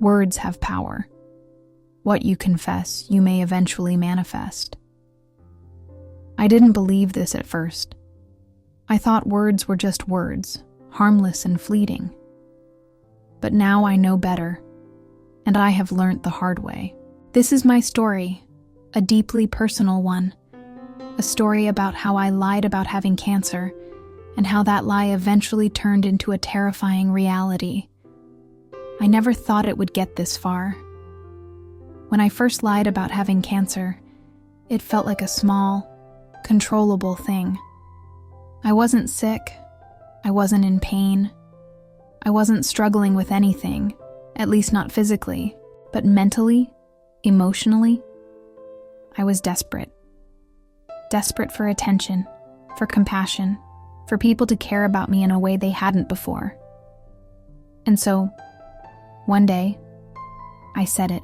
Words have power. What you confess, you may eventually manifest. I didn't believe this at first. I thought words were just words, harmless and fleeting. But now I know better, and I have learnt the hard way. This is my story, a deeply personal one, a story about how I lied about having cancer and how that lie eventually turned into a terrifying reality. I never thought it would get this far. When I first lied about having cancer, it felt like a small, controllable thing. I wasn't sick. I wasn't in pain. I wasn't struggling with anything, at least not physically, but mentally, emotionally, I was desperate. Desperate for attention, for compassion, for people to care about me in a way they hadn't before. And so, one day, I said it.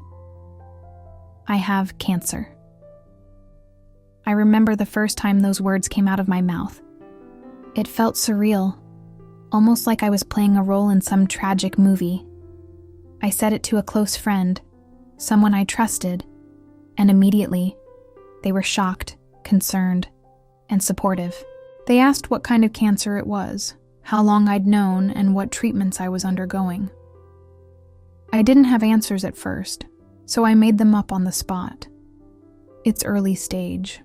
I have cancer. I remember the first time those words came out of my mouth. It felt surreal, almost like I was playing a role in some tragic movie. I said it to a close friend, someone I trusted, and immediately, they were shocked, concerned, and supportive. They asked what kind of cancer it was, how long I'd known, and what treatments I was undergoing. I didn't have answers at first, so I made them up on the spot. It's early stage.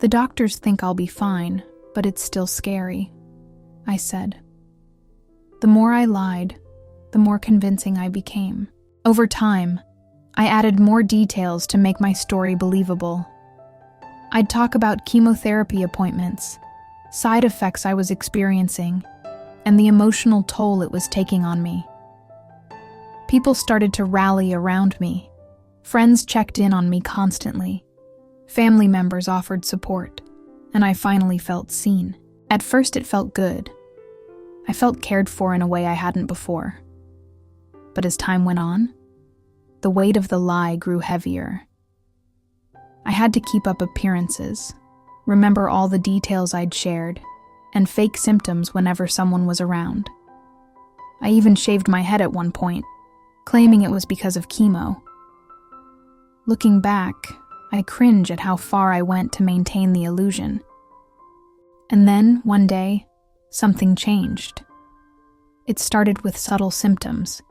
The doctors think I'll be fine, but it's still scary, I said. The more I lied, the more convincing I became. Over time, I added more details to make my story believable. I'd talk about chemotherapy appointments, side effects I was experiencing, and the emotional toll it was taking on me. People started to rally around me. Friends checked in on me constantly. Family members offered support, and I finally felt seen. At first it felt good. I felt cared for in a way I hadn't before. But as time went on, the weight of the lie grew heavier. I had to keep up appearances, remember all the details I'd shared, and fake symptoms whenever someone was around. I even shaved my head at one point, claiming it was because of chemo. Looking back, I cringe at how far I went to maintain the illusion. And then, one day, something changed. It started with subtle symptoms,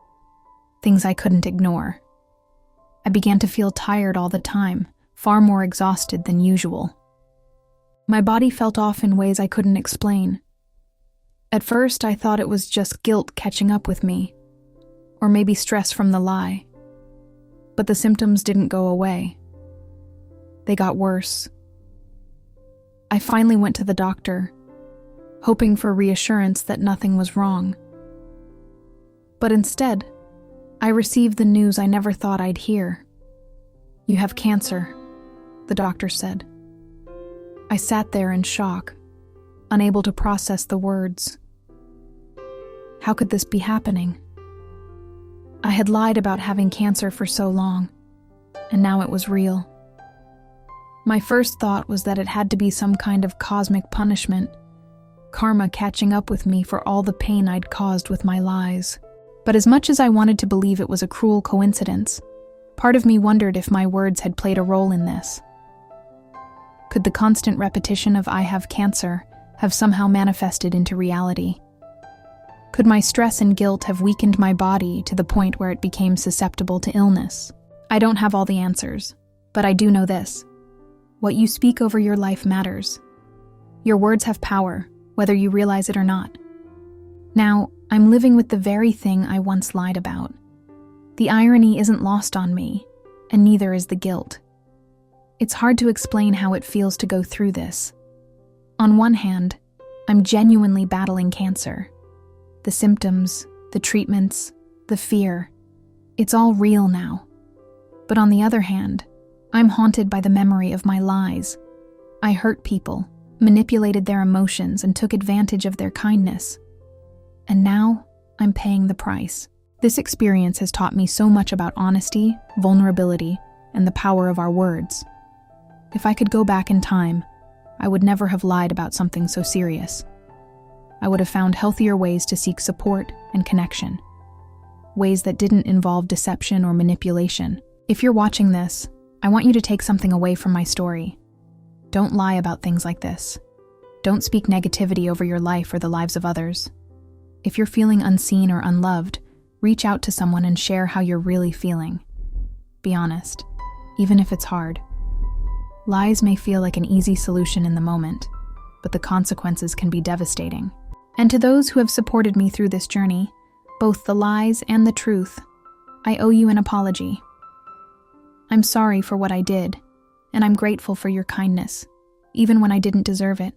things I couldn't ignore. I began to feel tired all the time, far more exhausted than usual. My body felt off in ways I couldn't explain. At first, I thought it was just guilt catching up with me, or maybe stress from the lie. But the symptoms didn't go away. They got worse. I finally went to the doctor, hoping for reassurance that nothing was wrong. But instead, I received the news I never thought I'd hear. "You have cancer," the doctor said. I sat there in shock, unable to process the words. How could this be happening? I had lied about having cancer for so long, and now it was real. My first thought was that it had to be some kind of cosmic punishment, karma catching up with me for all the pain I'd caused with my lies. But as much as I wanted to believe it was a cruel coincidence, part of me wondered if my words had played a role in this. Could the constant repetition of "I have cancer" have somehow manifested into reality? Could my stress and guilt have weakened my body to the point where it became susceptible to illness? I don't have all the answers, but I do know this. What you speak over your life matters. Your words have power, whether you realize it or not. Now, I'm living with the very thing I once lied about. The irony isn't lost on me, and neither is the guilt. It's hard to explain how it feels to go through this. On one hand, I'm genuinely battling cancer. The symptoms, the treatments, the fear, it's all real now. But on the other hand, I'm haunted by the memory of my lies. I hurt people, manipulated their emotions, and took advantage of their kindness. And now, I'm paying the price. This experience has taught me so much about honesty, vulnerability, and the power of our words. If I could go back in time, I would never have lied about something so serious. I would have found healthier ways to seek support and connection. ways that didn't involve deception or manipulation. If you're watching this, I want you to take something away from my story. Don't lie about things like this. Don't speak negativity over your life or the lives of others. If you're feeling unseen or unloved, reach out to someone and share how you're really feeling. Be honest, even if it's hard. Lies may feel like an easy solution in the moment, but the consequences can be devastating. And to those who have supported me through this journey, both the lies and the truth, I owe you an apology. I'm sorry for what I did, and I'm grateful for your kindness, even when I didn't deserve it.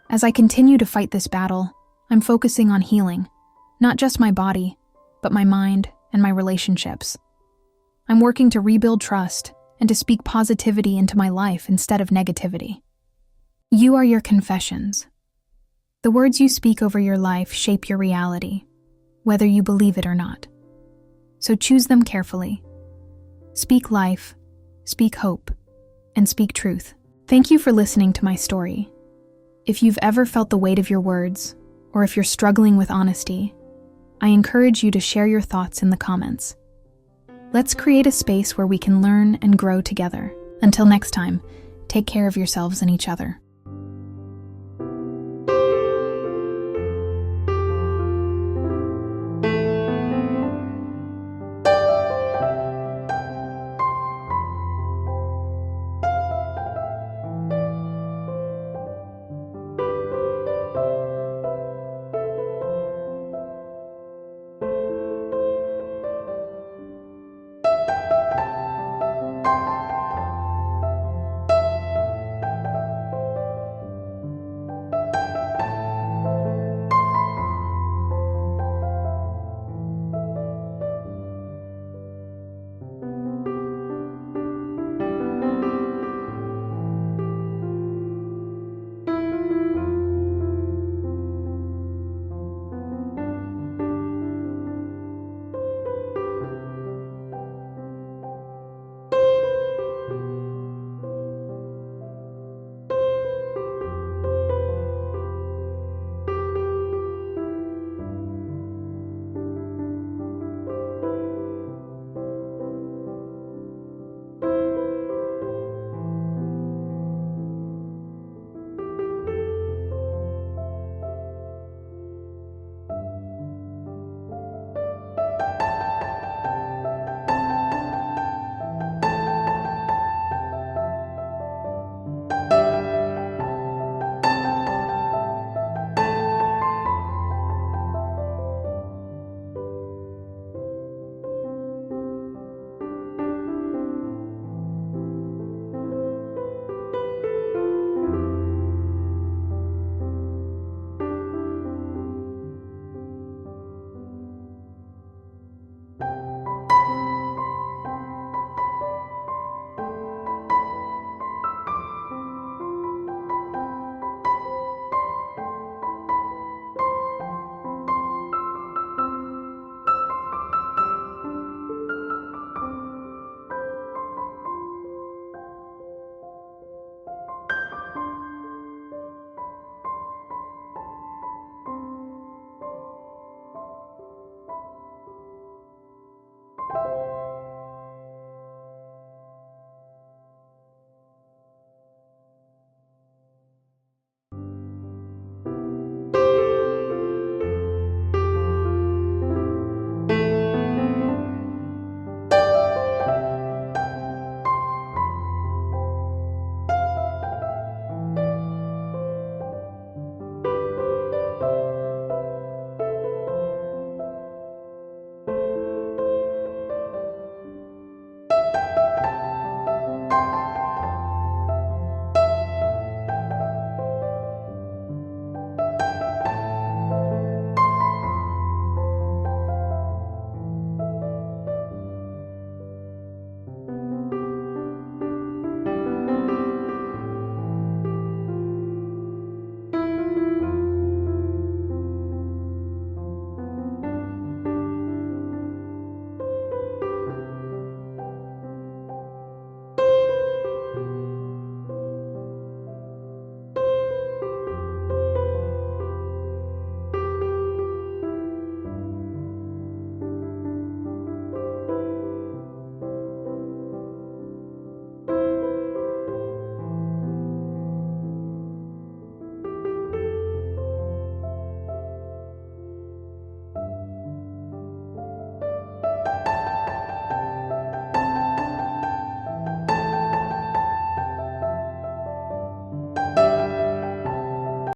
As I continue to fight this battle, I'm focusing on healing, not just my body, but my mind and my relationships. I'm working to rebuild trust and to speak positivity into my life instead of negativity. You are your confessions. The words you speak over your life shape your reality, whether you believe it or not. So choose them carefully. Speak life, speak hope, and speak truth. Thank you for listening to my story. If you've ever felt the weight of your words, or if you're struggling with honesty, I encourage you to share your thoughts in the comments. Let's create a space where we can learn and grow together. Until next time, take care of yourselves and each other.